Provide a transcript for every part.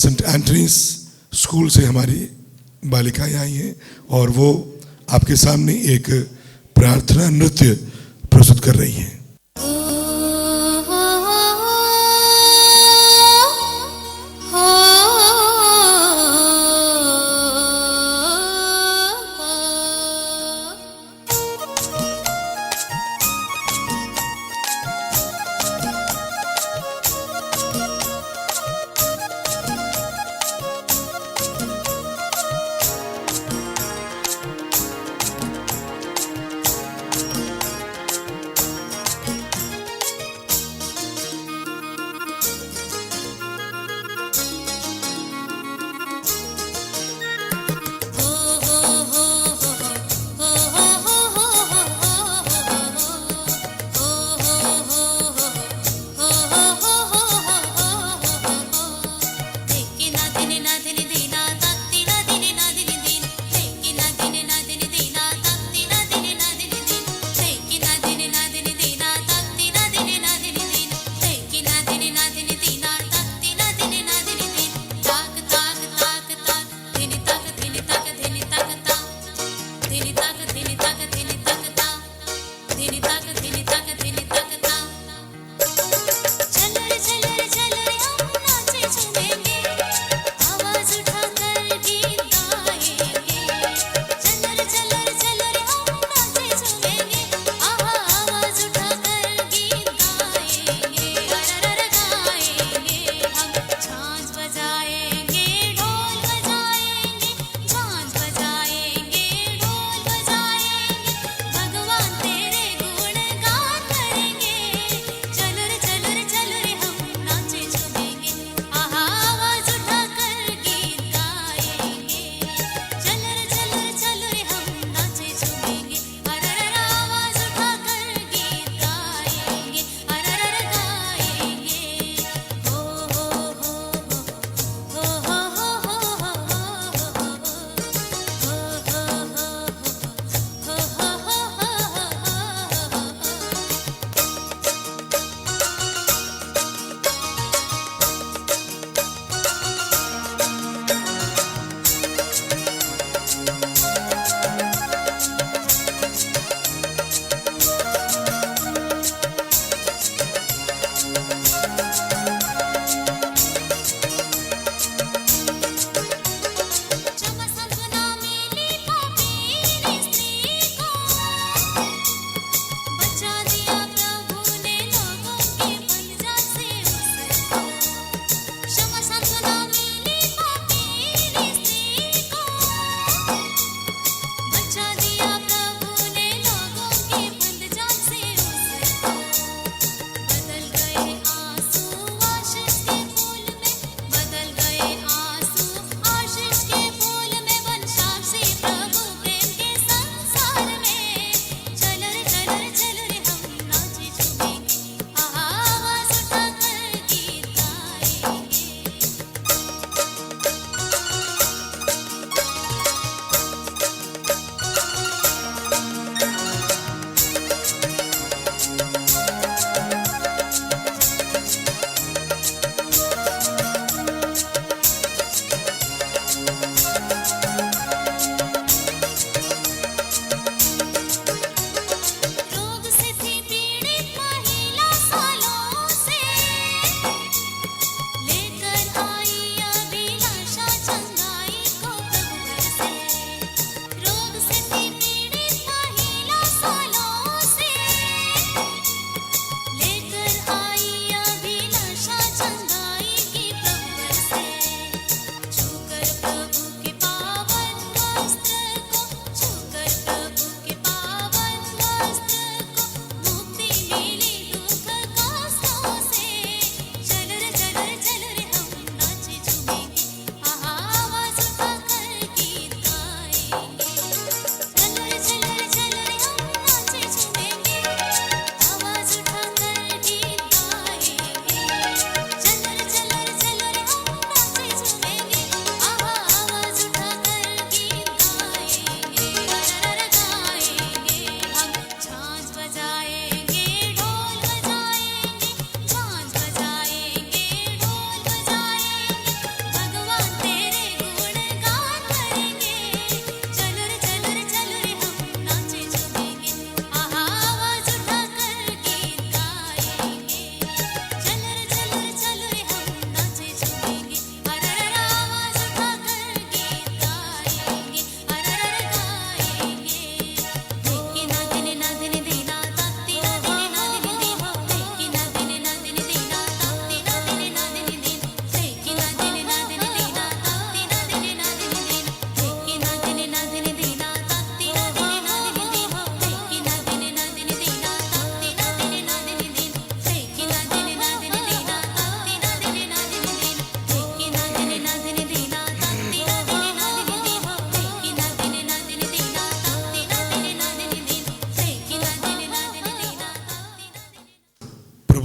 Saint Antony's school से हमारी बालिकाएं आई हैं और वो आपके सामने एक प्रार्थना नृत्य प्रस्तुत कर रही हैं।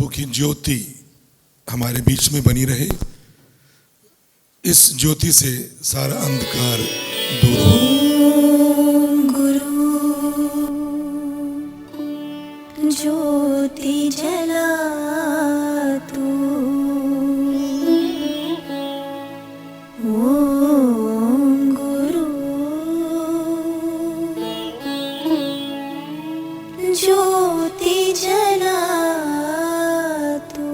प्रभु की ज्योति हमारे बीच में बनी रहे। इस ज्योति से सारा अंधकार दूर हो। गुरु ज्योति जला तू, ओम गुरु ज्योति जला तू।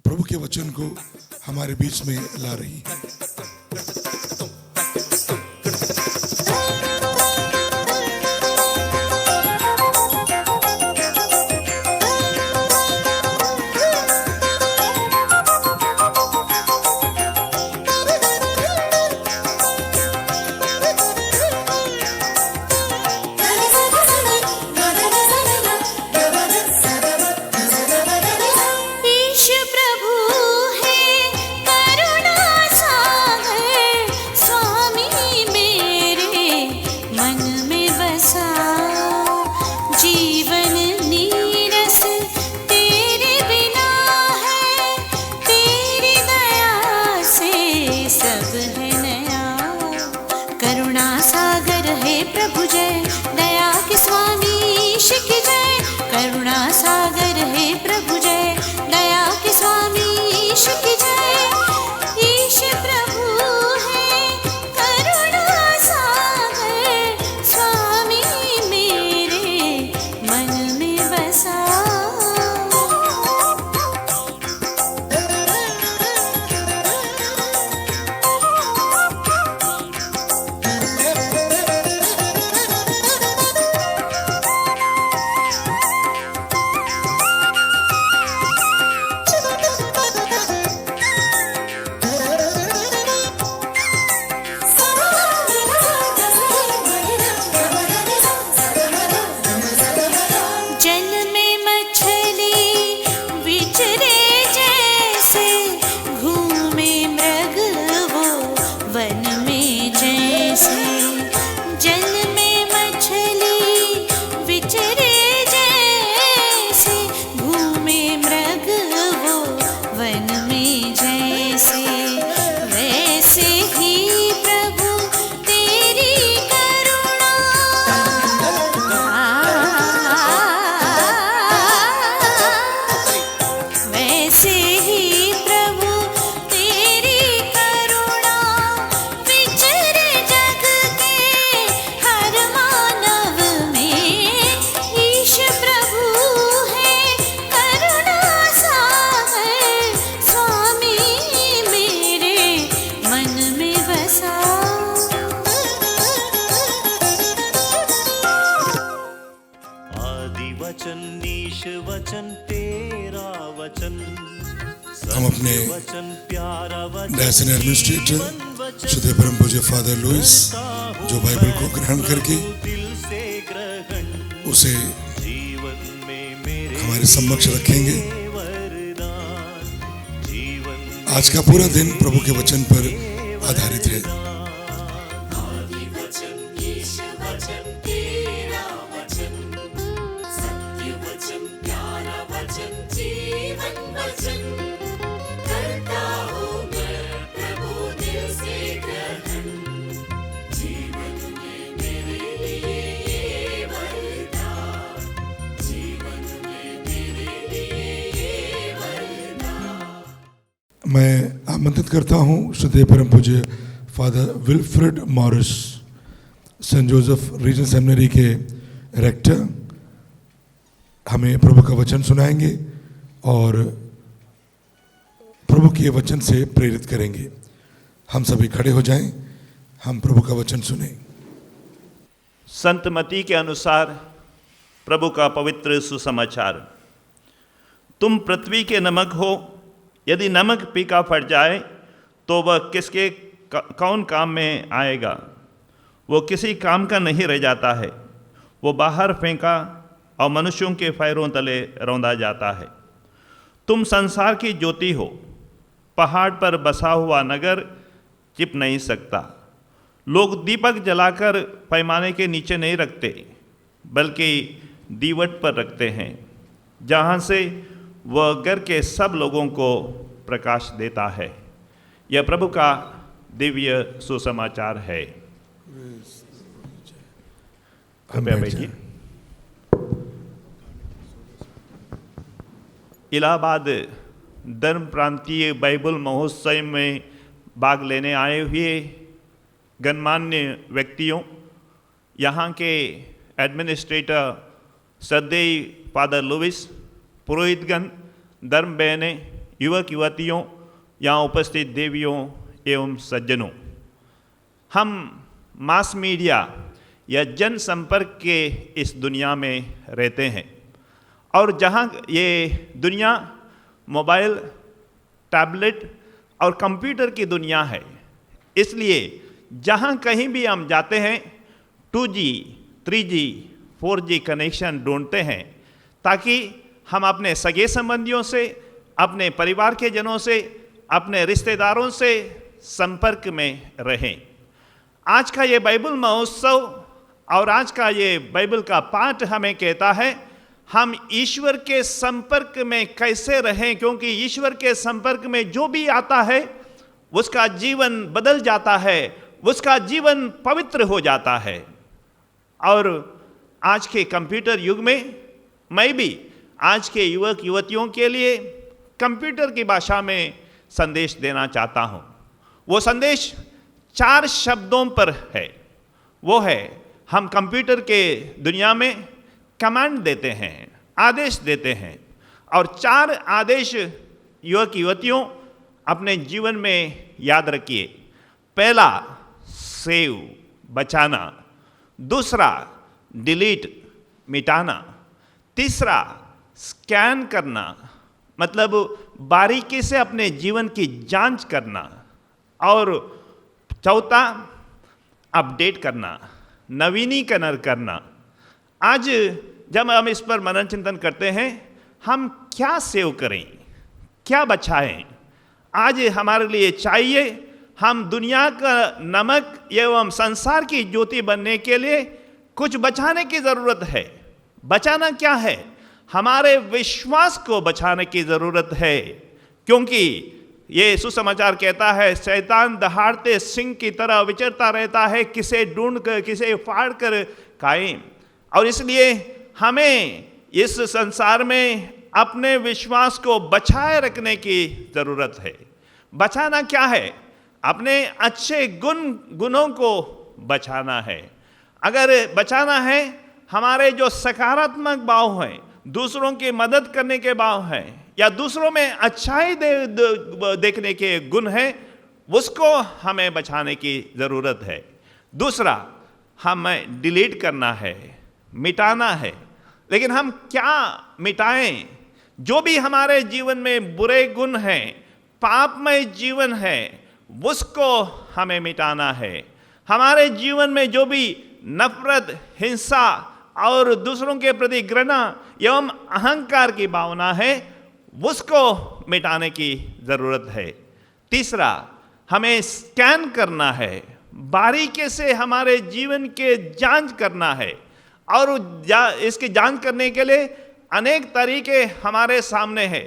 प्रभु के वचन को हमारे बीच में ला रही है। हम अपने डायसेन एडमिनिस्ट्रेटर श्री परम पूज्य फादर लुइस जो बाइबल को ग्रहण करके उसे हमारे समक्ष रखेंगे। आज का पूरा दिन प्रभु के वचन पर आधारित है। मैं आमंत्रित करता हूं श्री परम पूज्य Father Wilfred Morris, Saint Joseph regional seminary के रेक्टर, हमें प्रभु का वचन सुनाएंगे और प्रभु के वचन से प्रेरित करेंगे। हम सभी खड़े हो जाएं, हम प्रभु का वचन सुने। संत मती के अनुसार प्रभु का पवित्र सुसमाचार। तुम पृथ्वी के नमक हो, यदि नमक फीका पड़ जाए तो वह किसके कौन काम में आएगा? वो किसी काम का नहीं रह जाता है, वो बाहर फेंका और मनुष्यों के पैरों तले रौंदा जाता है। तुम संसार की ज्योति हो, पहाड़ पर बसा हुआ नगर छिप नहीं सकता। लोग दीपक जलाकर पैमाने के नीचे नहीं रखते, बल्कि दीवट पर रखते हैं, जहाँ से वह घर के सब लोगों को प्रकाश देता है। यह प्रभु का दिव्य सुसमाचार है। कृपया बैठिए। इलाहाबाद धर्म प्रांतीय बाइबल महोत्सव में भाग लेने आए हुए गणमान्य व्यक्तियों, यहाँ के एडमिनिस्ट्रेटर श्रद्धेय फादर लुइस, पुरोहितगण, धर्म बहनें, युवक युवतियों, यहाँ उपस्थित देवियों एवं सज्जनों, हम मास मीडिया या जन संपर्क के इस दुनिया में रहते हैं और जहाँ ये दुनिया मोबाइल, टैबलेट और कंप्यूटर की दुनिया है, इसलिए जहाँ कहीं भी हम जाते हैं 2G, 3G, 4G कनेक्शन ढूंढते हैं ताकि हम अपने सगे संबंधियों से, अपने परिवार के जनों से, अपने रिश्तेदारों से संपर्क में रहें। आज का ये बाइबल महोत्सव और आज का ये बाइबल का पाठ हमें कहता है हम ईश्वर के संपर्क में कैसे रहें, क्योंकि ईश्वर के संपर्क में जो भी आता है उसका जीवन बदल जाता है, उसका जीवन पवित्र हो जाता है। और आज के कंप्यूटर युग में मैं भी आज के युवक युवतियों के लिए कंप्यूटर की भाषा में संदेश देना चाहता हूँ। वो संदेश 4 शब्दों पर है। वो है, हम कंप्यूटर के दुनिया में कमांड देते हैं, आदेश देते हैं, और 4 आदेश युवक युवतियों अपने जीवन में याद रखिए। पहला, सेव, बचाना। दूसरा, डिलीट, मिटाना। तीसरा, स्कैन करना, मतलब बारीकी से अपने जीवन की जांच करना। और चौथा, अपडेट करना, नवीनीकरण करना। आज जब हम इस पर मनन चिंतन करते हैं, हम क्या सेव करें, क्या बचाएं? आज हमारे लिए चाहिए, हम दुनिया का नमक एवं संसार की ज्योति बनने के लिए कुछ बचाने की ज़रूरत है। बचाना क्या है? हमारे विश्वास को बचाने की ज़रूरत है, क्योंकि ये सुसमाचार कहता है शैतान दहाड़ते सिंह की तरह विचरता रहता है, किसे ढूंढ कर, किसे फाड़ कर खाए। और इसलिए हमें इस संसार में अपने विश्वास को बचाए रखने की ज़रूरत है। बचाना क्या है? अपने अच्छे गुणों को बचाना है। अगर बचाना है हमारे जो सकारात्मक भाव हैं, दूसरों की मदद करने के भाव हैं, या दूसरों में अच्छाई देखने के गुण हैं, उसको हमें बचाने की ज़रूरत है। दूसरा, हमें डिलीट करना है, मिटाना है। लेकिन हम क्या मिटाएं? जो भी हमारे जीवन में बुरे गुण हैं, पापमय जीवन है, उसको हमें मिटाना है। हमारे जीवन में जो भी नफरत, हिंसा और दूसरों के प्रति घृणा एवं अहंकार की भावना है, उसको मिटाने की ज़रूरत है। तीसरा, हमें स्कैन करना है, बारीकी से हमारे जीवन के जांच करना है। और इसकी जांच करने के लिए अनेक तरीके हमारे सामने हैं।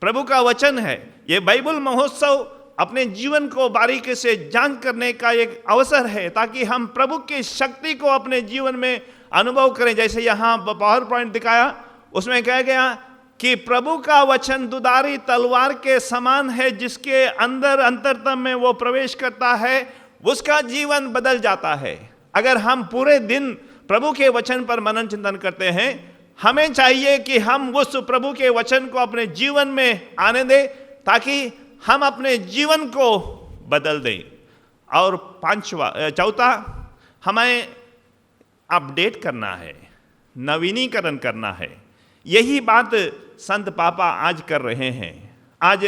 प्रभु का वचन है। ये बाइबल महोत्सव अपने जीवन को बारीकी से जांच करने का एक अवसर है, ताकि हम प्रभु की शक्ति को अपने जीवन में अनुभव करें। जैसे यहाँ पावर पॉइंट दिखाया, उसमें कहा गया कि प्रभु का वचन दुधारी तलवार के समान है, जिसके अंदर अंतरतम में वो प्रवेश करता है, उसका जीवन बदल जाता है। अगर हम पूरे दिन प्रभु के वचन पर मनन चिंतन करते हैं हमें चाहिए कि हम उस प्रभु के वचन को अपने जीवन में आने दें, ताकि हम अपने जीवन को बदल दें। और चौथा, हमें अपडेट करना है, नवीनीकरण करना है। यही बात संत पापा आज कर रहे हैं। आज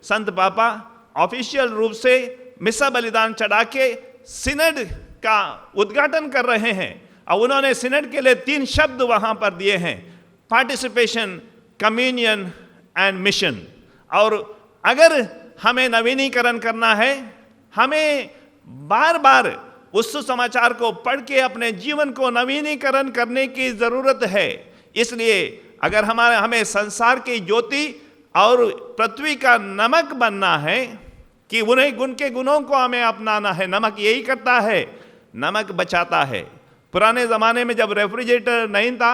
संत पापा ऑफिशियल रूप से मिसा बलिदान चढ़ा के सिनड का उद्घाटन कर रहे हैं, और उन्होंने सिनड के लिए 3 शब्द वहां पर दिए हैं, पार्टिसिपेशन, कम्युनियन एंड मिशन। और अगर हमें नवीनीकरण करना है, हमें बार बार उस समाचार को पढ़ के अपने जीवन को नवीनीकरण करने की जरूरत है। इसलिए अगर हमें संसार की ज्योति और पृथ्वी का नमक बनना है, कि उनके गुणों को हमें अपनाना है। नमक यही करता है, नमक बचाता है। पुराने ज़माने में जब रेफ्रिजरेटर नहीं था,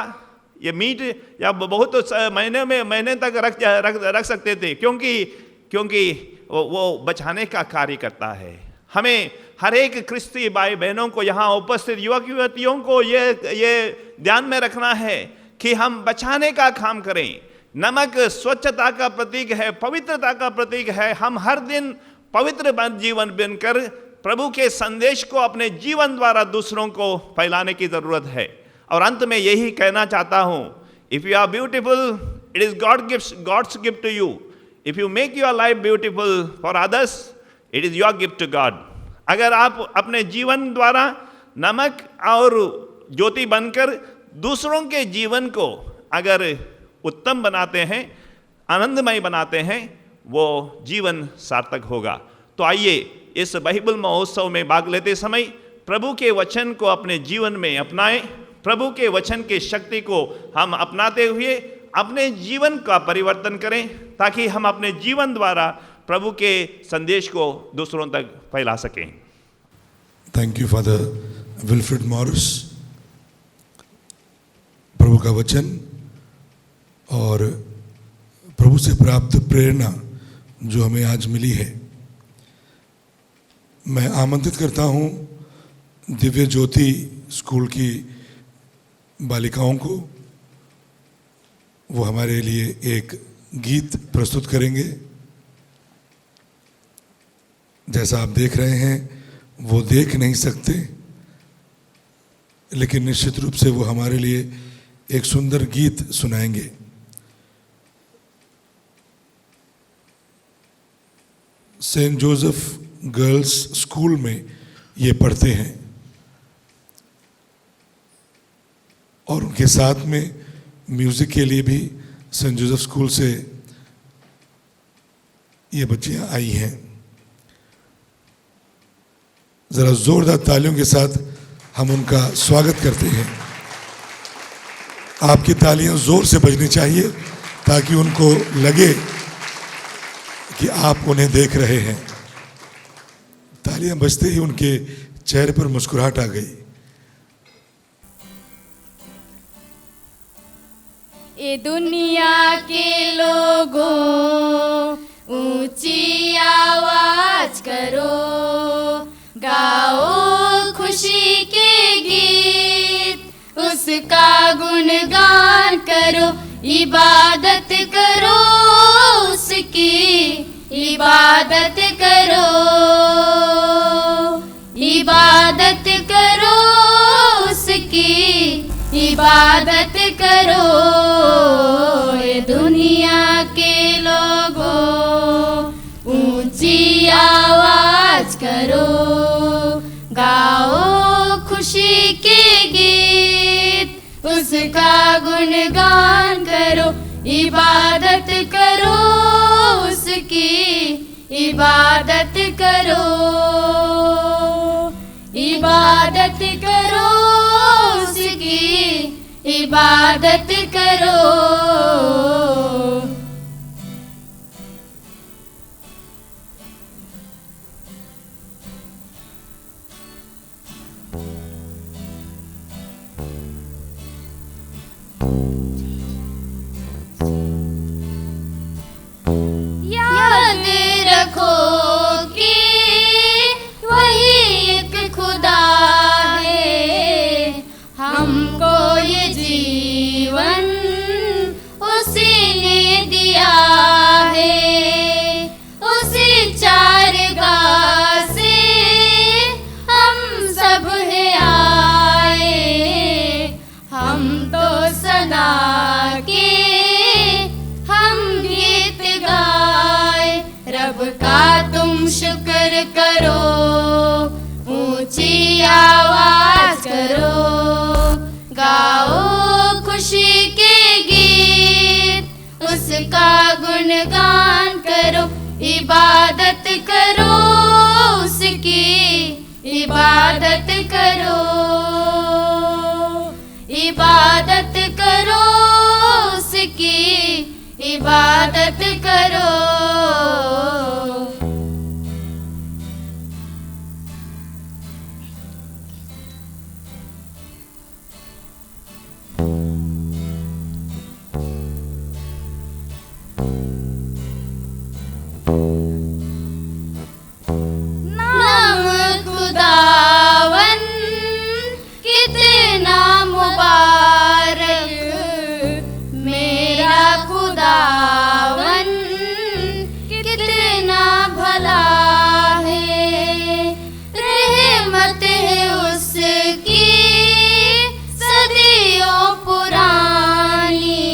ये मीट या बहुत महीने तक रख सकते थे, क्योंकि वो बचाने का कार्य करता है। हमें हर एक ख्रिस्ती भाई बहनों को, यहाँ उपस्थित युवक युवतियों को ये ध्यान में रखना है कि हम बचाने का काम करें। नमक स्वच्छता का प्रतीक है, पवित्रता का प्रतीक है। हम हर दिन पवित्र जीवन बनकर प्रभु के संदेश को अपने जीवन द्वारा दूसरों को फैलाने की जरूरत है। और अंत में यही कहना चाहता हूं, if you are beautiful, it is God's gift to you. If you make your life beautiful for others, it is your gift to God. अगर आप अपने जीवन द्वारा नमक और ज्योति बनकर दूसरों के जीवन को अगर उत्तम बनाते हैं, आनंदमय बनाते हैं, वो जीवन सार्थक होगा। तो आइए इस बाइबल महोत्सव में भाग लेते समय प्रभु के वचन को अपने जीवन में अपनाएं। प्रभु के वचन की शक्ति को हम अपनाते हुए अपने जीवन का परिवर्तन करें, ताकि हम अपने जीवन द्वारा प्रभु के संदेश को दूसरों तक फैला सकें। Thank you Father Wilfred Morris. प्रभु का वचन और प्रभु से प्राप्त प्रेरणा जो हमें आज मिली है, मैं आमंत्रित करता हूं दिव्य ज्योति स्कूल की बालिकाओं को। वो हमारे लिए एक गीत प्रस्तुत करेंगे। जैसा आप देख रहे हैं, वो देख नहीं सकते, लेकिन निश्चित रूप से वो हमारे लिए एक सुंदर गीत सुनाएंगे। सेंट जोसेफ गर्ल्स स्कूल में ये पढ़ते हैं, और उनके साथ में म्यूजिक के लिए भी सेंट जोसेफ स्कूल से ये बच्चियां आई हैं। जरा जोरदार तालियों के साथ हम उनका स्वागत करते हैं। आपकी तालियां जोर से बजनी चाहिए, ताकि उनको लगे कि आप उन्हें देख रहे हैं। तालियां बजते ही उनके चेहरे पर मुस्कुराहट आ गई। ये दुनिया के लोगों, ऊंची आवाज करो, गाओ खुशी के गीत, उसका गुणगान करो, इबादत करो उसकी, इबादत करो, इबादत करो उसकी, इबादत करो। ये दुनिया के लोगों, ऊंची आवाज करो, गाओ खुशी के गीत, उसका गुणगान करो, इबादत करो उसकी, इबादत करो, इबादत करो उसकी, इबादत करो। याद रखो कि वही एक खुदा है, हमको ये जीवन शुक्र करो, ऊंची आवाज करो, गाओ खुशी के गीत, उसका गुणगान करो, इबादत करो उसकी, इबादत करो, इबादत करो उसकी, इबादत करो। नाम खुदावन कितना मुबारक, मेरा खुदावन कितना भला है, रहमत है उसकी सदियों पुरानी,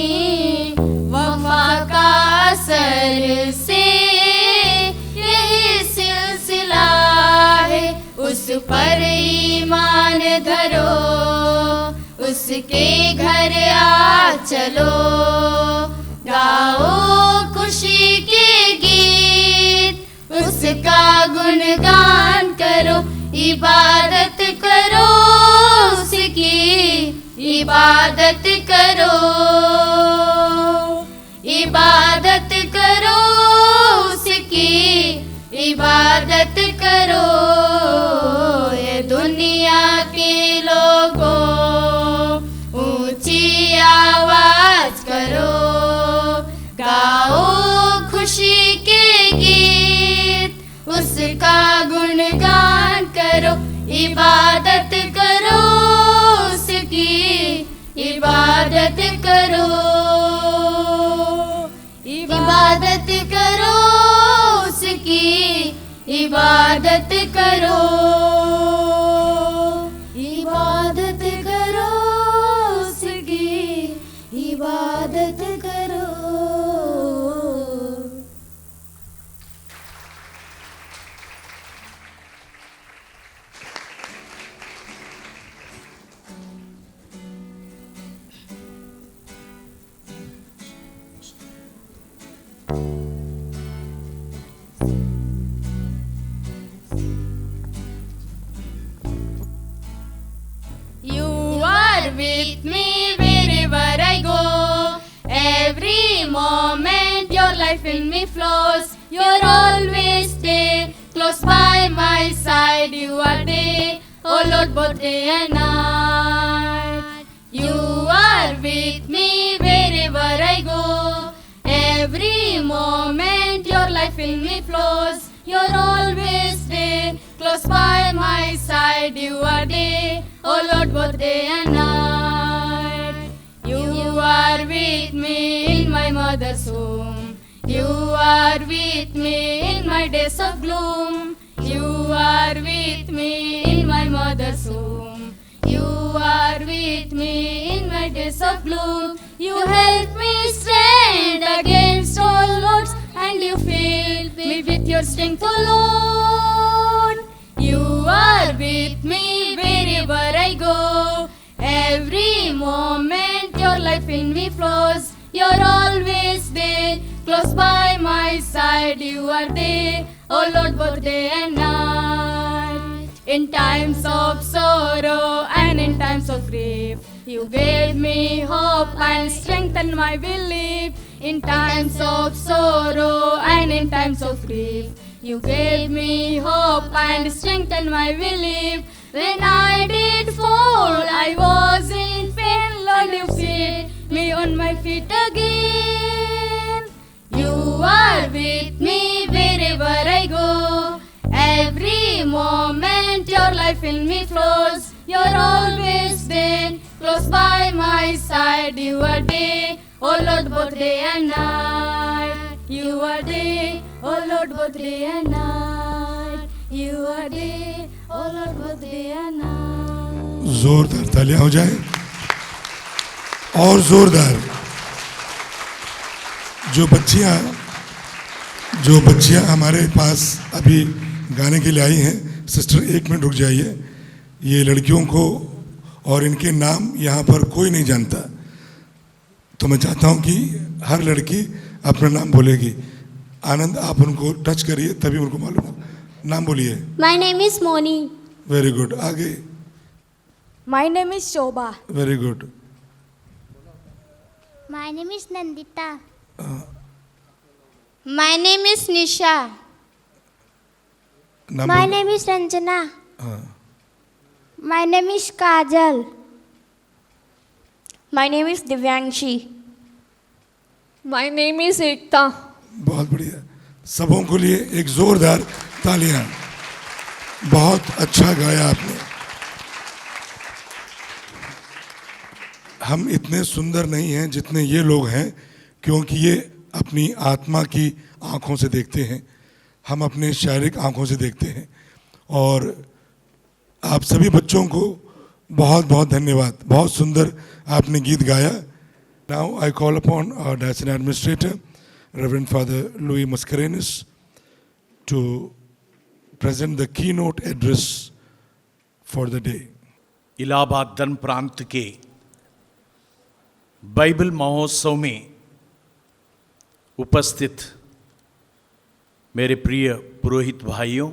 वफा का असर से यही सिलसिला है, उस पर ईमान धरो, उसके घर आ चलो, गाओ खुशी के गीत, उसका गुणगान करो, इबादत करो उसकी, इबादत करो, इबादत करो उसकी, इबादत करो। ये दुनिया के लोगों ऊंची आवाज करो, गाओ खुशी के गीत, उसका गुणगान करो, इबादत करो उसकी, इबादत करो, इबादत करो उसकी, इबादत करो, इबादत करो उसकी, इबादत करो। You are with me wherever I go. Every moment your life in me flows. You're always there, close by my side. You are there, oh Lord, both day and night. You are with me wherever I go. Every moment your life in me flows. You're always there, close by my side. You are there, oh Lord, both day and night. You are with me in my mother's womb. You are with me in my days of gloom. You are with me in my mother's womb. You are with me in my days of gloom. You help me stand against all odds, and you fill me with your strength, O Lord. You are with me wherever I go. Every moment your life in me flows. You're always there, close by my side. You are there, oh Lord, both day and night. In times of sorrow and in times of grief, you gave me hope and strengthened my belief. In times of sorrow and in times of grief, you gave me hope and strengthened my belief. When I did fall, I was in pain. Lord, you set me on my feet again. You are with me wherever I go. Every moment your life in me flows. You're always there, close by my side. You are there, oh Lord, both day and night. You are there, oh Lord, both day and night. You are there, oh Lord, both day and night. जोरदार तालियां हो जाए और जोरदार। जो बच्चियां जो बच्चियां हमारे पास अभी गाने के लिए आई हैं, सिस्टर 1 मिनट रुक जाइए। ये लड़कियों को और इनके नाम यहाँ पर कोई नहीं जानता, तो मैं चाहता हूँ कि हर लड़की अपना नाम बोलेगी। आनंद, आप उनको टच करिए तभी उनको मालूम हो। नाम बोलिए। My name is Moni. Very good. आगे। My name is Shobha. Very good. My name is Nandita. My name is Nisha. नाम My बोल- name is Ranjana. हाँ, My name is Kajal. My name is Divyangshi. My name is Ekta. बहुत बढ़िया। सबों के लिए एक जोरदार तालियां। बहुत अच्छा गाया आपने। हम इतने सुंदर नहीं हैं जितने ये लोग हैं, क्योंकि ये अपनी आत्मा की आंखों से देखते हैं, हम अपने शारीरिक आंखों से देखते हैं। और आप सभी बच्चों को बहुत बहुत धन्यवाद। बहुत सुंदर आपने गीत गाया। Now I call upon our diocesan administrator Reverend Father Louis Mascarenas to present the keynote address for the day. Allahabad धर्म प्रांत के बाइबल महोत्सव में उपस्थित मेरे प्रिय पुरोहित भाइयों,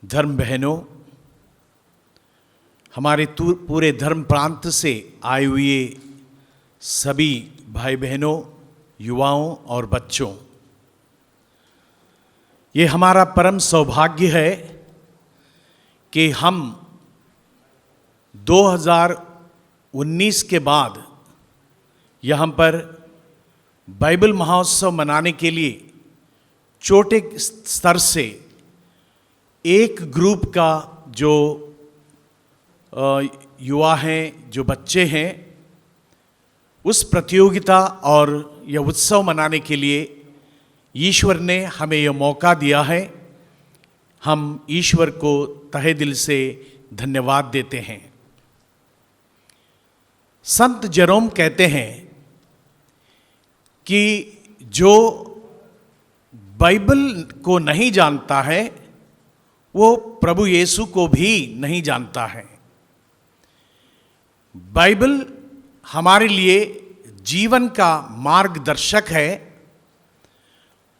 धर्म बहनों, हमारे पूरे धर्म प्रांत से आए हुए सभी भाई बहनों, युवाओं और बच्चों, ये हमारा परम सौभाग्य है कि हम 2019 के बाद यहाँ पर बाइबल महोत्सव मनाने के लिए छोटे स्तर से एक ग्रुप का जो युवा हैं, जो बच्चे हैं, उस प्रतियोगिता और यह उत्सव मनाने के लिए ईश्वर ने हमें यह मौका दिया है। हम ईश्वर को तहे दिल से धन्यवाद देते हैं। संत जेरोम कहते हैं कि जो बाइबल को नहीं जानता है वो प्रभु यीशु को भी नहीं जानता है। बाइबल हमारे लिए जीवन का मार्गदर्शक है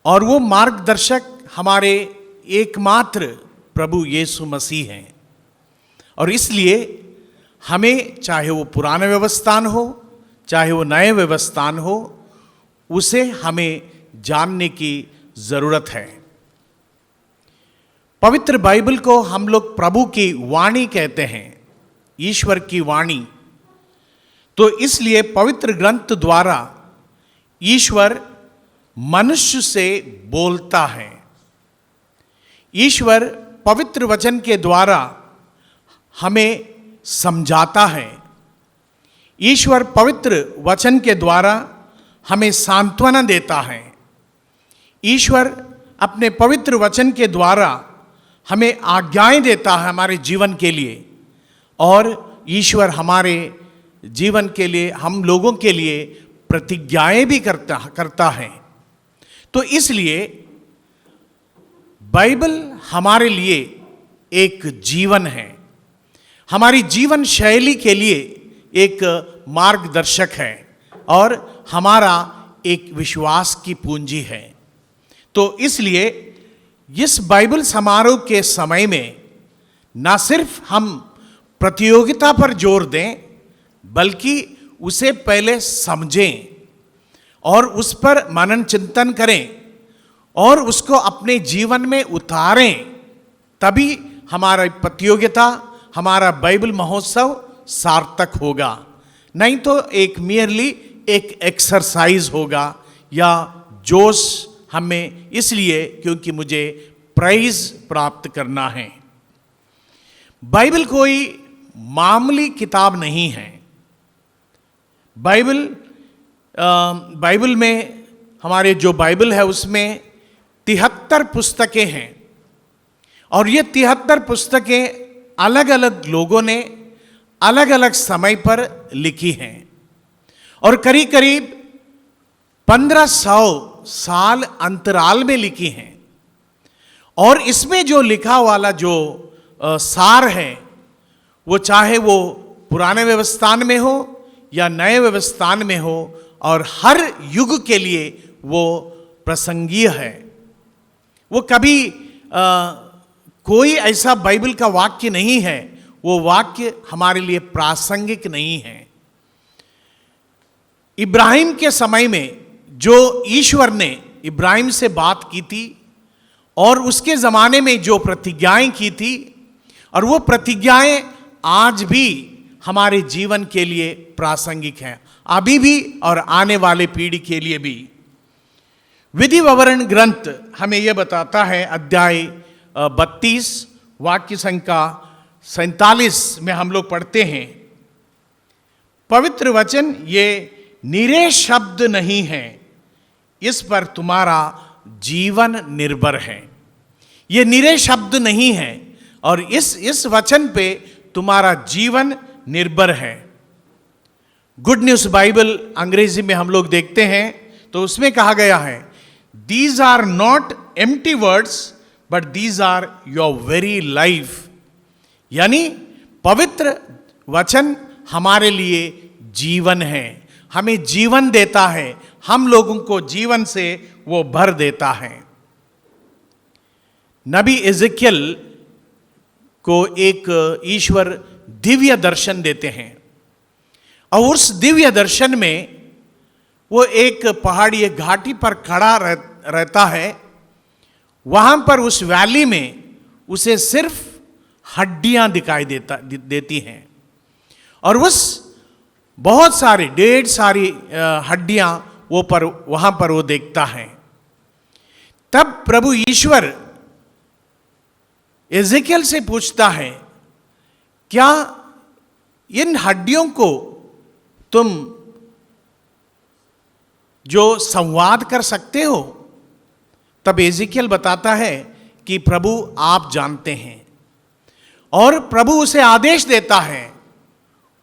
और वो मार्गदर्शक हमारे एकमात्र प्रभु यीशु मसीह हैं। और इसलिए हमें, चाहे वो पुराना व्यवस्थान हो चाहे वो नए व्यवस्थान हो, उसे हमें जानने की ज़रूरत है। पवित्र बाइबल को हम लोग प्रभु की वाणी कहते हैं, ईश्वर की वाणी। तो इसलिए पवित्र ग्रंथ द्वारा ईश्वर मनुष्य से बोलता है। ईश्वर पवित्र वचन के द्वारा हमें समझाता है। ईश्वर पवित्र वचन के द्वारा हमें सांत्वना देता है। ईश्वर अपने पवित्र वचन के द्वारा हमें आज्ञाएं देता है हमारे जीवन के लिए, और ईश्वर हमारे जीवन के लिए, हम लोगों के लिए प्रतिज्ञाएं भी करता है। तो इसलिए बाइबल हमारे लिए एक जीवन है, हमारी जीवन शैली के लिए एक मार्गदर्शक है और हमारा एक विश्वास की पूंजी है। तो इसलिए इस बाइबल समारोह के समय में ना सिर्फ हम प्रतियोगिता पर जोर दें, बल्कि उसे पहले समझें और उस पर मनन चिंतन करें और उसको अपने जीवन में उतारें। तभी हमारा प्रतियोगिता, हमारा बाइबल महोत्सव सार्थक होगा। नहीं तो एक मियरली एक एक्सरसाइज होगा या जोश हमें, इसलिए क्योंकि मुझे प्राइज प्राप्त करना है। बाइबल कोई मामूली किताब नहीं है। बाइबल में, हमारे जो बाइबल है उसमें 73 पुस्तकें हैं और ये 73 पुस्तकें अलग अलग लोगों ने अलग अलग समय पर लिखी हैं और करीब करीब 1500 साल अंतराल में लिखी हैं। और इसमें जो लिखा वाला जो सार है, वो चाहे वो पुराने व्यवस्थान में हो या नए व्यवस्थान में हो, और हर युग के लिए वो प्रसंगीय है। वो कभी कोई ऐसा बाइबल का वाक्य नहीं है, वो वाक्य हमारे लिए प्रासंगिक नहीं है। इब्राहिम के समय में जो ईश्वर ने इब्राहिम से बात की थी और उसके ज़माने में जो प्रतिज्ञाएं की थी, और वो प्रतिज्ञाएं आज भी हमारे जीवन के लिए प्रासंगिक हैं, अभी भी और आने वाले पीढ़ी के लिए भी। विधि विवरण ग्रंथ हमें यह बताता है, अध्याय 32 वाक्य संख्या 47 में हम लोग पढ़ते हैं, पवित्र वचन ये निरे शब्द नहीं है, इस पर तुम्हारा जीवन निर्भर है। ये निरे शब्द नहीं है और इस वचन पे तुम्हारा जीवन निर्भर है। गुड न्यूज़ बाइबल अंग्रेजी में हम लोग देखते हैं तो उसमें कहा गया है, these are not empty words but these are your very life. यानी पवित्र वचन हमारे लिए जीवन है, हमें जीवन देता है, हम लोगों को जीवन से वो भर देता है। नबी एजेकियल को एक ईश्वर दिव्य दर्शन देते हैं और उस दिव्य दर्शन में वो एक पहाड़ी, एक घाटी पर खड़ा रहता है। वहां पर उस वैली में उसे सिर्फ हड्डियां दिखाई देती हैं और उस बहुत सारी ढेर सारी हड्डियां वहां पर वो देखता है। तब प्रभु ईश्वर एजेकियल से पूछता है, क्या इन हड्डियों को तुम जो संवाद कर सकते हो? तब एजेकियल बताता है कि प्रभु आप जानते हैं, और प्रभु उसे आदेश देता है,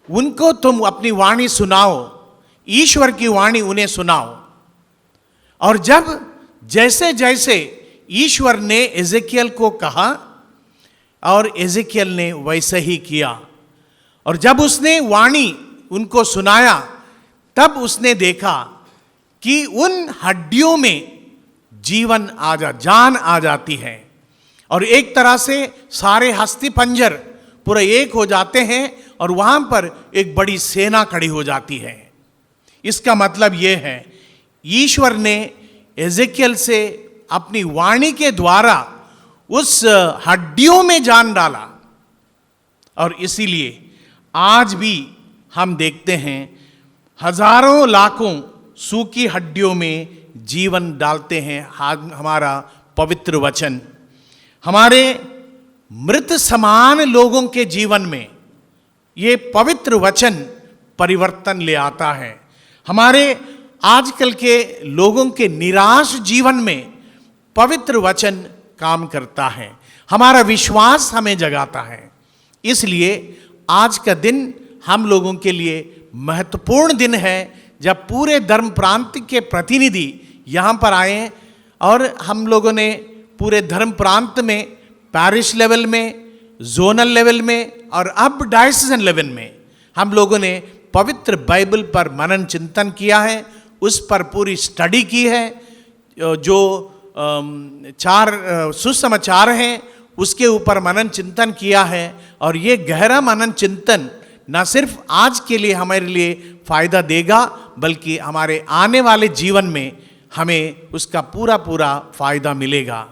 उनको तुम अपनी वाणी सुनाओ, ईश्वर की वाणी उन्हें सुनाओ। और जब जैसे जैसे ईश्वर ने एजेकियल को कहा और एजेकियल ने वैसे ही किया, और जब उसने वाणी उनको सुनाया तब उसने देखा कि उन हड्डियों में जान आ जाती है और एक तरह से सारे हस्ती पंजर पूरे एक हो जाते हैं और वहां पर एक बड़ी सेना खड़ी हो जाती है। इसका मतलब यह है, ईश्वर ने एजेकियल से अपनी वाणी के द्वारा उस हड्डियों में जान डाला, और इसीलिए आज भी हम देखते हैं हजारों लाखों सूखी हड्डियों में जीवन डालते हैं हमारा पवित्र वचन। हमारे मृत समान लोगों के जीवन में ये पवित्र वचन परिवर्तन ले आता है। हमारे आजकल के लोगों के निराश जीवन में पवित्र वचन काम करता है, हमारा विश्वास हमें जगाता है। इसलिए आज का दिन हम लोगों के लिए महत्वपूर्ण दिन है, जब पूरे धर्म प्रांत के प्रतिनिधि यहाँ पर आए और हम लोगों ने पूरे धर्म प्रांत में पैरिश लेवल में, जोनल लेवल में और अब डायसिजन लेवल में हम लोगों ने पवित्र बाइबल पर मनन चिंतन किया है, उस पर पूरी स्टडी की है। जो 4 सुसमाचार हैं उसके ऊपर मनन चिंतन किया है, और ये गहरा मनन चिंतन न सिर्फ आज के लिए हमारे लिए फ़ायदा देगा, बल्कि हमारे आने वाले जीवन में हमें उसका पूरा पूरा फ़ायदा मिलेगा।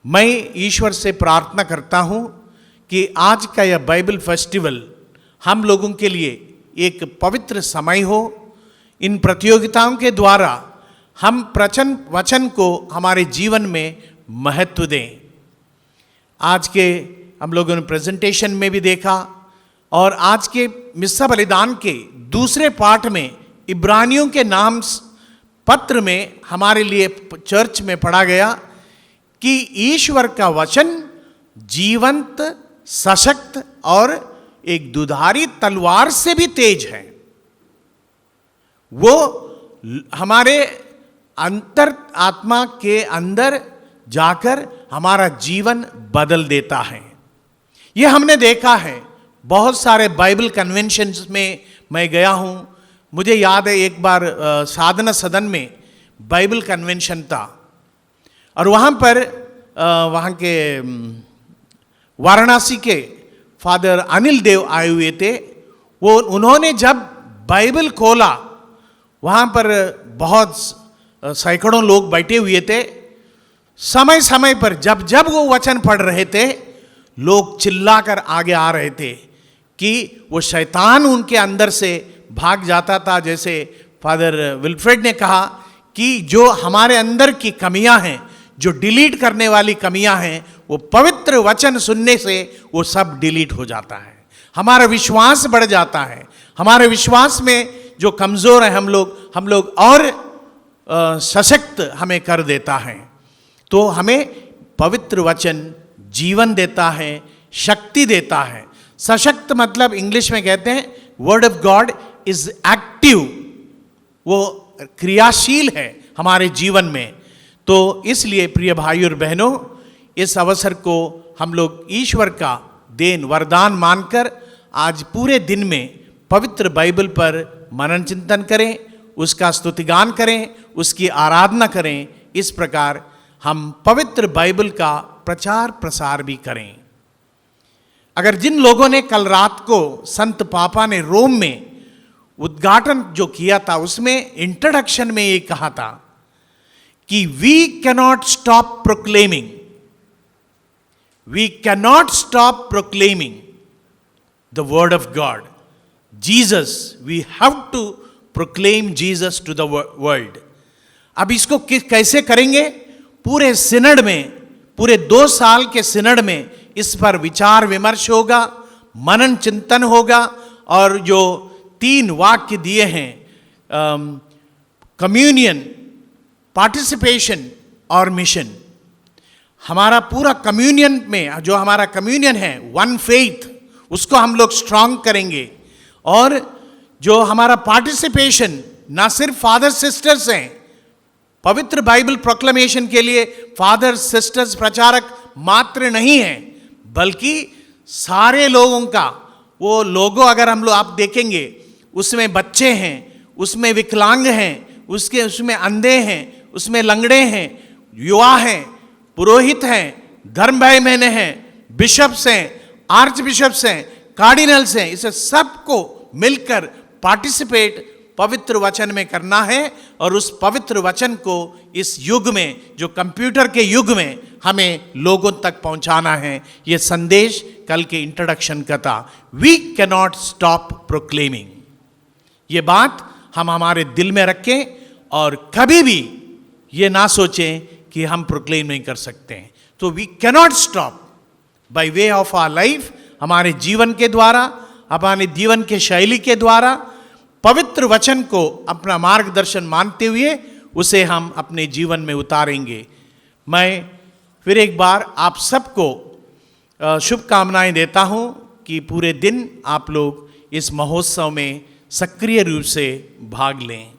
मैं ईश्वर से प्रार्थना करता हूँ कि आज का यह बाइबल फेस्टिवल हम लोगों के लिए एक पवित्र समय हो। इन प्रतियोगिताओं के द्वारा हम वचन को हमारे जीवन में महत्व दें। आज के हम लोगों ने प्रेजेंटेशन में भी देखा, और आज के मिस्सा बलिदान के दूसरे पाठ में इब्रानियों के नाम पत्र में हमारे लिए चर्च में पढ़ा गया कि ईश्वर का वचन जीवंत, सशक्त और एक दुधारी तलवार से भी तेज है। वो हमारे अंतर आत्मा के अंदर जाकर हमारा जीवन बदल देता है। ये हमने देखा है बहुत सारे बाइबल कन्वेंशंस में मैं गया हूँ। मुझे याद है एक बार साधना सदन में बाइबल कन्वेंशन था और वहाँ पर वहाँ के वाराणसी के फादर अनिल देव आए हुए थे। उन्होंने जब बाइबल खोला, वहाँ पर बहुत सैकड़ों लोग बैठे हुए थे। समय समय पर जब जब वो वचन पढ़ रहे थे, लोग चिल्लाकर आगे आ रहे थे कि वो शैतान उनके अंदर से भाग जाता था। जैसे फादर विल्फ्रेड ने कहा कि जो हमारे अंदर की कमियां हैं, जो डिलीट करने वाली कमियां हैं, वो पवित्र वचन सुनने से वो सब डिलीट हो जाता है। हमारा विश्वास बढ़ जाता है। हमारे विश्वास में जो कमज़ोर है हम लोग और सशक्त हमें कर देता है। तो हमें पवित्र वचन जीवन देता है, शक्ति देता है। सशक्त मतलब इंग्लिश में कहते हैं word of God is active, वो क्रियाशील है हमारे जीवन में। तो इसलिए प्रिय भाई और बहनों, इस अवसर को हम लोग ईश्वर का देन वरदान मानकर आज पूरे दिन में पवित्र बाइबल पर मनन चिंतन करें, उसका स्तुतिगान करें, उसकी आराधना करें। इस प्रकार हम पवित्र बाइबल का प्रचार प्रसार भी करें। अगर जिन लोगों ने कल रात को संत पापा ने रोम में उद्घाटन जो किया था, उसमें इंट्रोडक्शन में ये कहा था कि we cannot stop proclaiming, we cannot stop proclaiming the word of God Jesus, we have to proclaim Jesus to the world. अब इसको कैसे करेंगे? पूरे सिनड में, पूरे 2 साल के सिनड में इस पर विचार विमर्श होगा, मनन चिंतन होगा और जो 3 वाक्य दिए हैं, कम्युनियन, पार्टिसिपेशन और मिशन, हमारा पूरा कम्युनियन में जो हमारा कम्युनियन है, वन फेथ, उसको हम लोग स्ट्रांग करेंगे। और जो हमारा पार्टिसिपेशन, ना सिर्फ फादर सिस्टर्स हैं, पवित्र बाइबल प्रोक्लेमेशन के लिए फादर सिस्टर्स प्रचारक मात्र नहीं हैं, बल्कि सारे लोगों का, वो लोगों अगर हम लोग आप देखेंगे, उसमें बच्चे हैं, उसमें विकलांग हैं, उसमें अंधे हैं, उसमें लंगड़े हैं, युवा हैं, पुरोहित हैं, धर्म भाई बहने हैं, बिशप्स हैं, आर्च बिशप्स हैं, कार्डिनल्स हैं। इसे सबको मिलकर पार्टिसिपेट पवित्र वचन में करना है और उस पवित्र वचन को इस युग में, जो कंप्यूटर के युग में, हमें लोगों तक पहुंचाना है। ये संदेश कल के इंट्रोडक्शन का था, वी कैनॉट स्टॉप प्रोक्लेमिंग। ये बात हम हमारे दिल में रखें और कभी भी ये ना सोचें कि हम प्रोक्लेम नहीं कर सकते हैं। तो we cannot stop by way of our life, हमारे जीवन के द्वारा, हमारे जीवन के शैली के द्वारा पवित्र वचन को अपना मार्गदर्शन मानते हुए उसे हम अपने जीवन में उतारेंगे। मैं फिर एक बार आप सबको शुभकामनाएं देता हूं कि पूरे दिन आप लोग इस महोत्सव में सक्रिय रूप से भाग लें।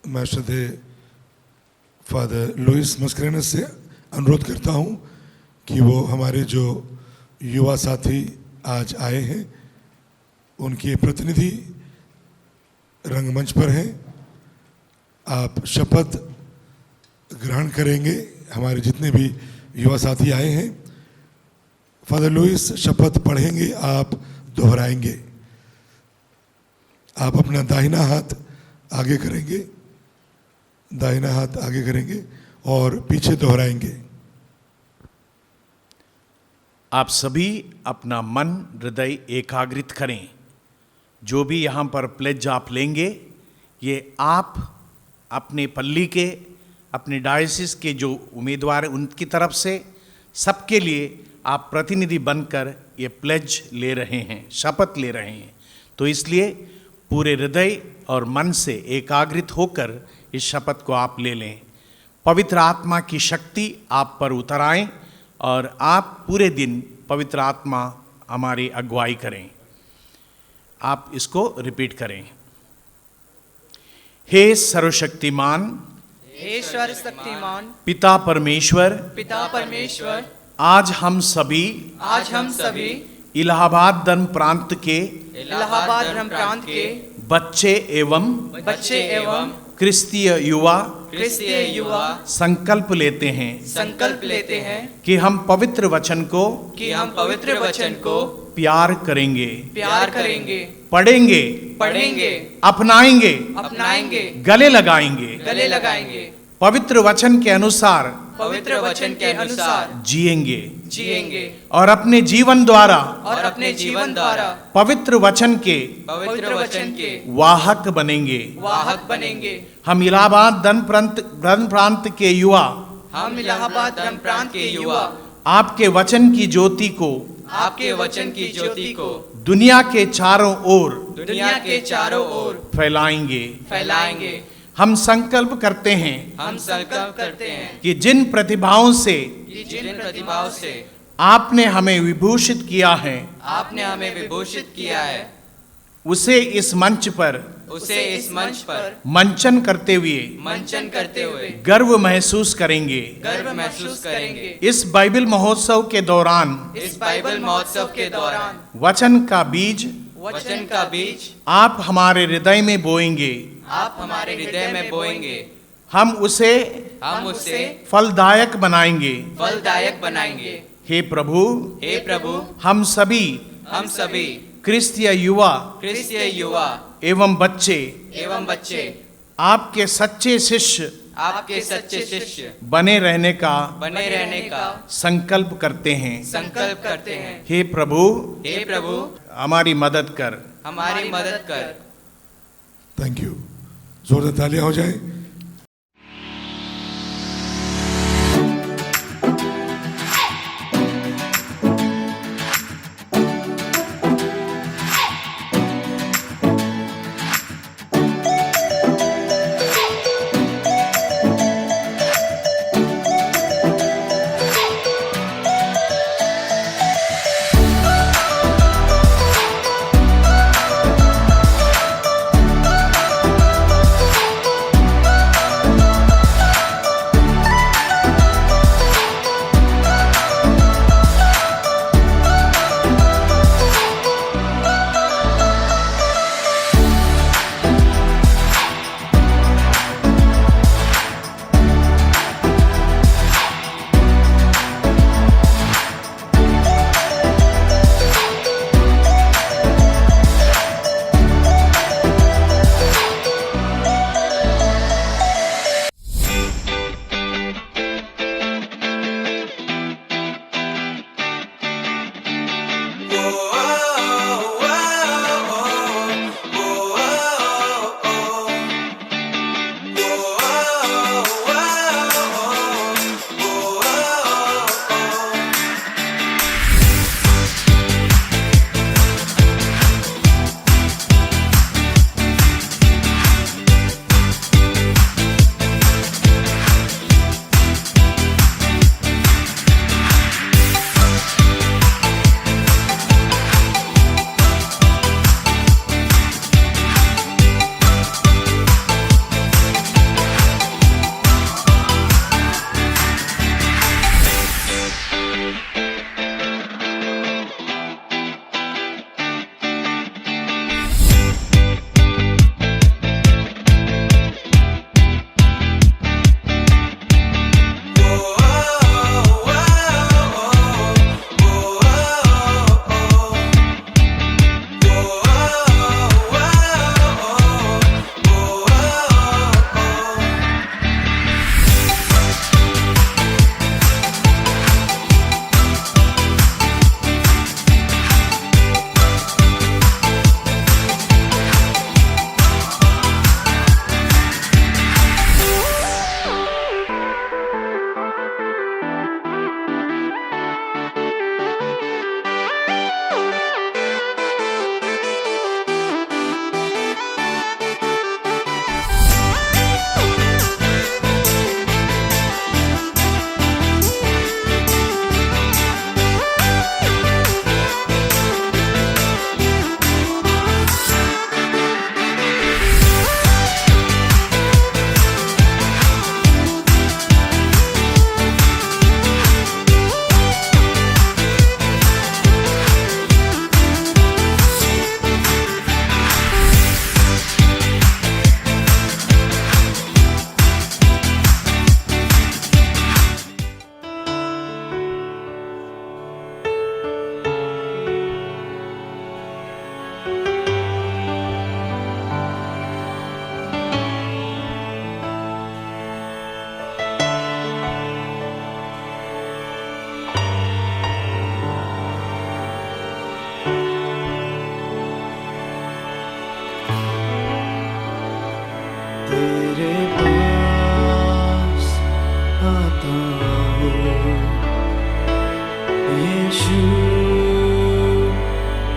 मैं श्रद्धेय फादर लुइस मस्करेनस से अनुरोध करता हूं कि वो हमारे जो युवा साथी आज आए हैं, उनके प्रतिनिधि रंगमंच पर हैं। आप शपथ ग्रहण करेंगे। हमारे जितने भी युवा साथी आए हैं, फादर लुइस शपथ पढ़ेंगे, आप दोहराएंगे। आप अपना दाहिना हाथ आगे करेंगे, दाहिना हाथ आगे करेंगे और पीछे दोहराएंगे। आप सभी अपना मन हृदय एकाग्रित करें। जो भी यहाँ पर प्लेज आप लेंगे, ये आप अपने पल्ली के, अपने डायसिस के जो उम्मीदवार हैं उनकी तरफ से सबके लिए आप प्रतिनिधि बनकर ये प्लेज ले रहे हैं, शपथ ले रहे हैं। तो इसलिए पूरे हृदय और मन से एकाग्रित होकर इस शपथ को आप ले लें। पवित्र आत्मा की शक्ति आप पर उतर आए और आप पूरे दिन पवित्र आत्मा हमारी अगुवाई करें। आप इसको रिपीट करें। हे सर्वशक्तिमान हे सर्वशक्तिमान पिता परमेश्वर, पिता परमेश्वर, आज हम सभी इलाहाबाद धर्म प्रांत के इलाहाबाद धर्म प्रांत के बच्चे एवं क्रिस्तीय युवा संकल्प लेते हैं कि हम पवित्र वचन को प्यार करेंगे, पढ़ेंगे, अपनाएंगे, गले लगाएंगे, पवित्र वचन के अनुसार जिएंगे और अपने जीवन द्वारा पवित्र वचन के वाहक बनेंगे। हम इलाहाबाद धर्म प्रांत के युवा आपके वचन की ज्योति को दुनिया के चारों ओर फैलाएंगे। हम संकल्प करते हैं कि जिन प्रतिभाओं से आपने हमें विभूषित किया है उसे इस मंच पर मंचन करते हुए गर्व महसूस करेंगे। इस बाइबल महोत्सव के दौरान वचन का बीज आप हमारे हृदय में बोएंगे। हम उसे फलदायक बनाएंगे। हे प्रभु, हम सभी क्रिस्तीय युवा एवं बच्चे आपके सच्चे शिष्य बने रहने का संकल्प करते हैं। हे प्रभु, हमारी मदद कर। Thank you. जोरदार तालियां हो जाए।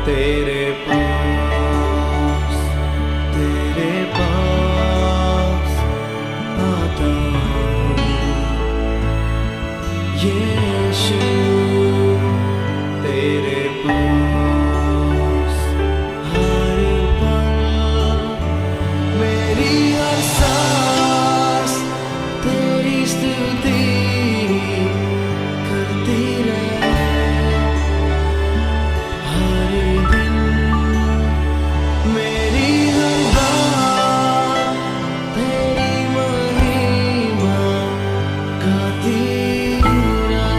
तेरे पास आता हूँ यीशु तेरे पास हर पल मेरी हर सांस तेरी स्तुति करती रहे हर दिन मेरी हर बात तेरी महिमा गाती रहे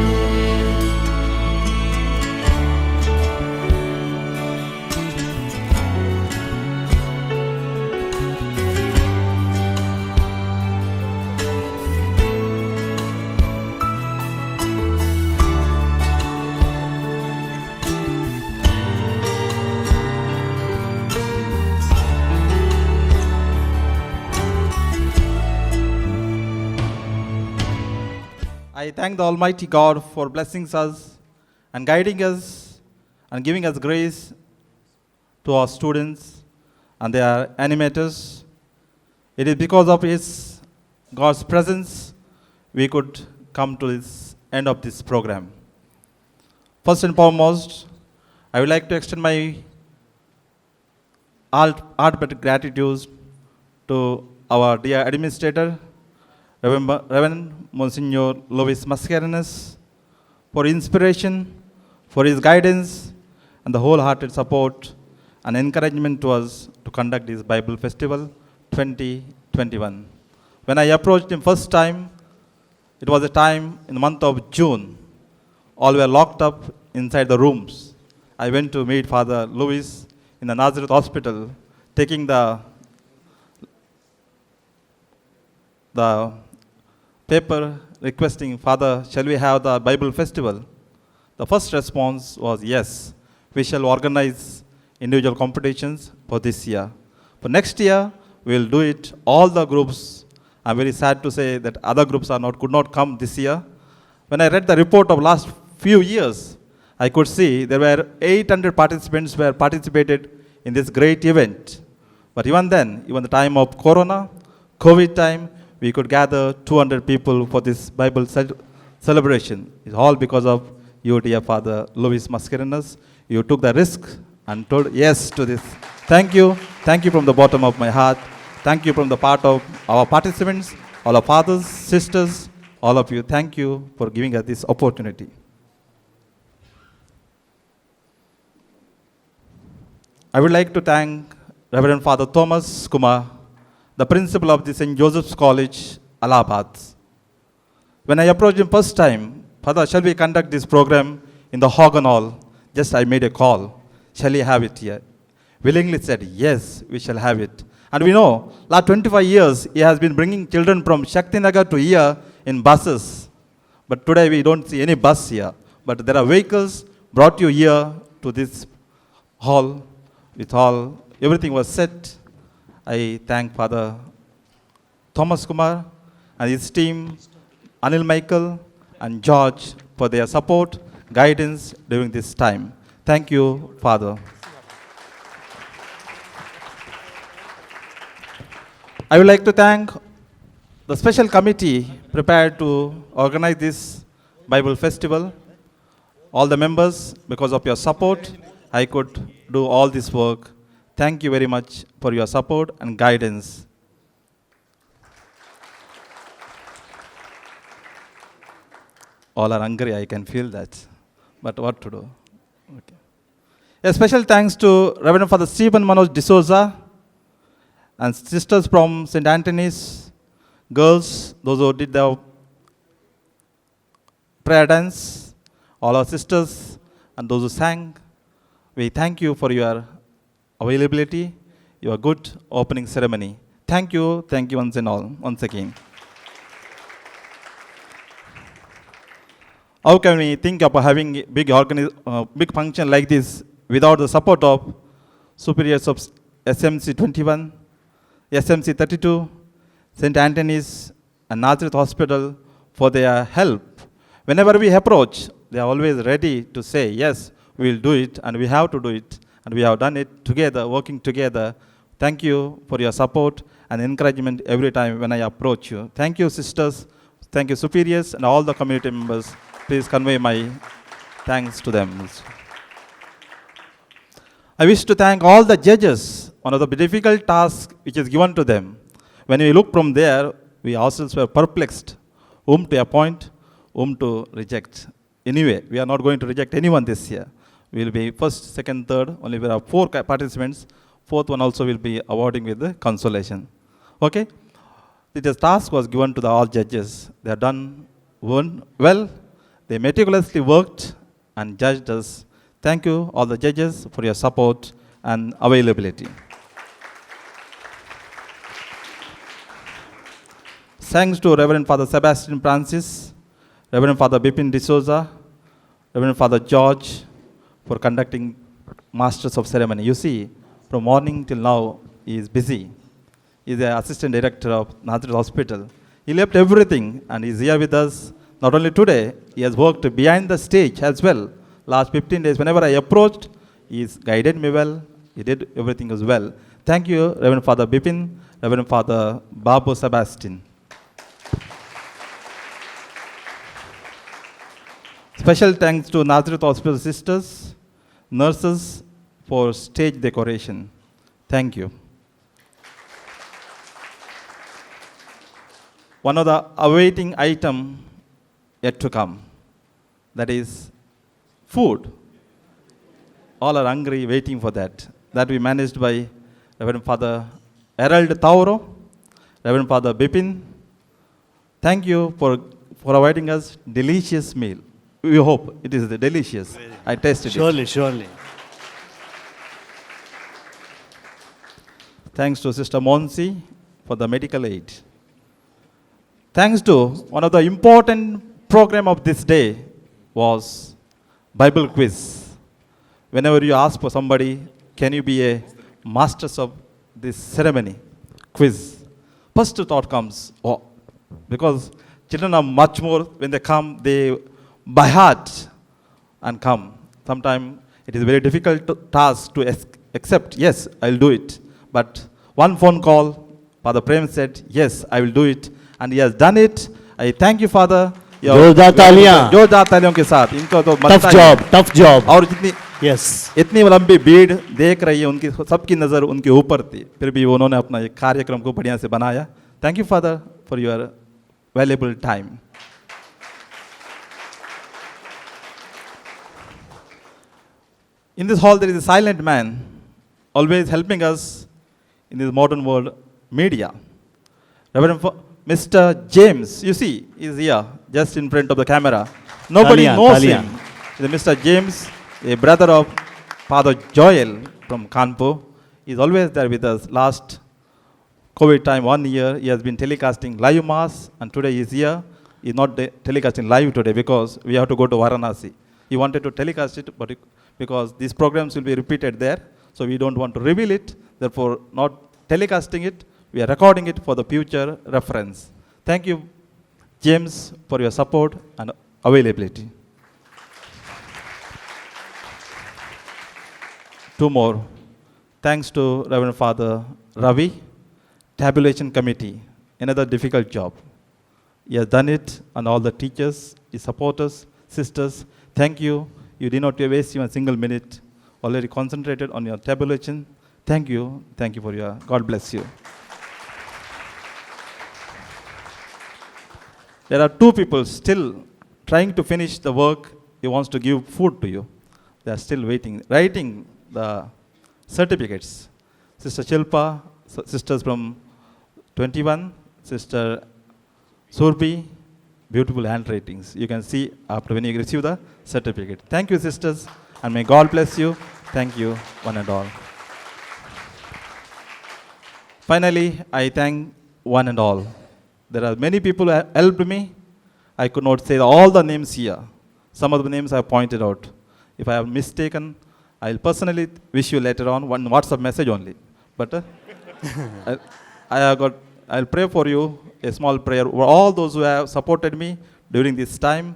I thank the Almighty God for blessing us and guiding us and giving us grace to our students and their animators. It is because of His God's presence we could come to this end of this program. First and foremost, I would like to extend my heartfelt gratitude to our dear administrator, Reverend Monsignor Luis Mascarenas, for inspiration, for his guidance, and the wholehearted support and encouragement to us to conduct this Bible Festival 2021. When I approached him first time, it was a time in the month of June. All were locked up inside the rooms. I went to meet Father Louis in the Nazareth Hospital, taking the paper requesting, Father, shall we have the Bible Festival? The first response was, yes, we shall organize individual competitions for this year. For next year, we will do it, all the groups. I'm very sad to say that other groups could not come this year. When I read the report of last few years, I could see there were 800 participants were participated in this great event. But even then, even the time of Corona, COVID time, we could gather 200 people for this Bible celebration. It's all because of you, dear Father Luis Mascarenas. You took the risk and told yes to this. Thank you. Thank you from the bottom of my heart. Thank you from the part of our participants, all our fathers, sisters, all of you. Thank you for giving us this opportunity. I would like to thank Reverend Father Thomas Kumar, the principal of the St. Joseph's College, Allahabad. When I approached him first time, Father, shall we conduct this program in the Hogan Hall? Just I made a call. Shall we have it here? Willingly said, yes, we shall have it. And we know, last 25 years, he has been bringing children from Shaktinagar to here in buses. But today we don't see any bus here. But there are vehicles brought you here to this hall with all, everything was set. I thank Father Thomas Kumar and his team, Anil Michael and George, for their support, guidance during this time. Thank you, Father. I would like to thank the special committee prepared to organize this Bible festival. All the members, because of your support, I could do all this work. Thank you very much for your support and guidance. All are hungry, I can feel that. But what to do? Okay. A special thanks to Reverend Father Stephen Manoj D'Souza and sisters from St. Anthony's, girls, those who did the prayer dance, all our sisters and those who sang. We thank you for your availability, your good opening ceremony. Thank you once and all, once again. How can we think of having a big function like this without the support of superiors of SMC 21, SMC 32, St. Anthony's and Nazareth Hospital for their help? Whenever we approach, they are always ready to say, yes, we will do it and we have to do it. and we have done it together, working together. Thank you for your support and encouragement every time when I approach you. Thank you, sisters. Thank you, superiors, and all the community members. Please convey my thanks to them. I wish to thank all the judges. One of the difficult tasks which is given to them. When we look from there, we ourselves were perplexed. Whom to appoint, whom to reject. Anyway, we are not going to reject anyone this year. We will be first, second, third. Only there are 4 participants. Fourth one also will be awarding with the consolation. Okay? This task was given to the all judges. They have done well. They meticulously worked and judged us. Thank you, all the judges, for your support and availability. Thanks to Reverend Father Sebastian Francis, Reverend Father Bipin D'Souza, Reverend Father George, for conducting Masters of Ceremony. You see, from morning till now, he is busy. He is the Assistant Director of Nazareth Hospital. He left everything and is here with us. Not only today, he has worked behind the stage as well. Last 15 days, whenever I approached, he has guided me well. He did everything as well. Thank you, Reverend Father Bipin, Reverend Father Babu Sebastian. Special thanks to Nazareth Hospital sisters, nurses for stage decoration. Thank you. One of the awaiting item yet to come, that is food. All are hungry, waiting for that. That we managed by Reverend Father Harold Tauro, Reverend Father Bipin. Thank you for providing us delicious meal. We hope it is delicious. I tasted it. Surely. Thanks to Sister Monsi for the medical aid. Thanks to one of the important program of this day was Bible quiz. Whenever you ask for somebody, can you be a masters of this ceremony? Quiz. First thought comes, oh, because children are much more, when they come, they by heart and come. Sometimes it is a very difficult task to accept, yes, I will do it. But one phone call, Father Prem said, yes, I will do it. And he has done it. I thank you, Father. जोरदार तालियां। जोरदार तालियों के साथ इनको तो tough job और जितनी यस इतनी लंबी भीड़ देख रही है, उनकी सबकी नज़र उनके ऊपर थी, फिर भी उन्होंने अपना ये कार्यक्रम को बढ़िया से बनाया. Thank you father for your valuable time. In this hall, there is a silent man, always helping us in this modern world media. Reverend Mr. James, you see, is here, just in front of the camera. Nobody knows him. Mr. James, a brother of Father Joel from Kanpur, is always there with us. Last COVID time, 1 year, he has been telecasting live mass, and today he is here. He is not telecasting live today because we have to go to Varanasi. He wanted to telecast it, but because these programs will be repeated there, so we don't want to reveal it, therefore not telecasting it, we are recording it for the future reference. Thank you, James, for your support and availability. Two more. Thanks to Reverend Father Ravi, Tabulation Committee, another difficult job. He has done it, and all the teachers, his supporters, sisters, thank you. You did not waste even a single minute. Already concentrated on your tabulation. Thank you. Thank you for your, God bless you. There are two people still trying to finish the work. He wants to give food to you. They are still waiting, writing the certificates. Sister Chilpa, sisters from 21, Sister Surbi, beautiful handwritings. You can see after when you receive the certificate. Thank you, sisters, and may God bless you. Thank you, one and all. Finally, I thank one and all. There are many people who have helped me. I could not say all the names here. Some of the names I have pointed out. If I have mistaken, I'll personally wish you later on one WhatsApp message only. But I'll pray for you, a small prayer for all those who have supported me during this time.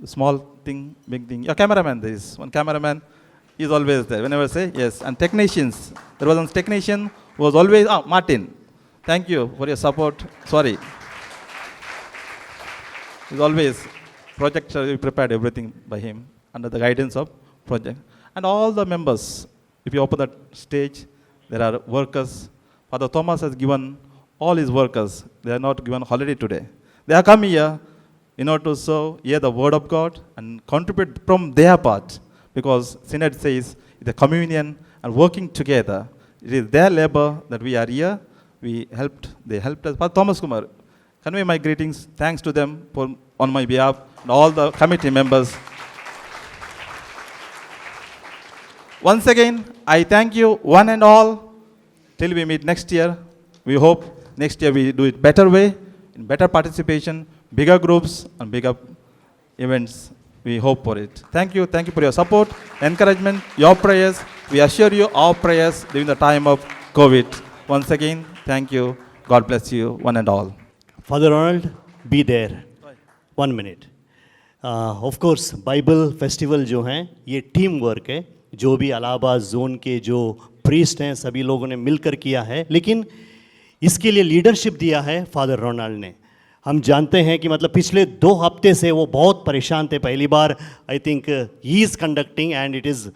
Small thing, big thing. Your cameraman, there is one cameraman. is always there. Whenever I say yes. And technicians, there was a technician who was always, Martin, thank you for your support. Sorry. He's always, projector, we prepared everything by him under the guidance of project. And all the members, if you open that stage, there are workers. Father Thomas has given all his workers, they are not given holiday today. They are come here in order to serve, hear the word of God and contribute from their part. Because Synod says the communion and working together, it is their labor that we are here. They helped us. Father Thomas Kumar, convey my greetings, thanks to them for, on my behalf, and all the committee members. Once again, I thank you one and all. Till we meet next year, we hope next year we do it better way, in better participation, bigger groups and bigger events. We hope for it. Thank you for your support, encouragement, your prayers. We assure you our prayers during the time of COVID. Once again, thank you. God bless you, one and all. Father Ronald, be there. 1 minute. Of course, Bible festival जो हैं ये team work है, जो भी Allahabad zone के जो priest हैं सभी लोगों ने मिलकर किया है, लेकिन इसके लिए लीडरशिप दिया है फादर रोनाल्ड ने। हम जानते हैं कि मतलब पिछले 2 हफ्ते से वो बहुत परेशान थे। पहली बार I think he is conducting and it is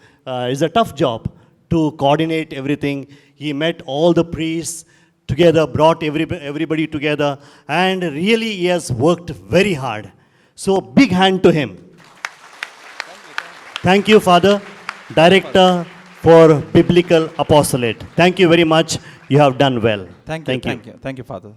a tough job to coordinate everything. He met all the priest together, brought everybody together, and really he has worked very hard. So big hand to him. Thank you, Father, Director for Biblical Apostolate. Thank you very much. You have done well. Thank you, Father.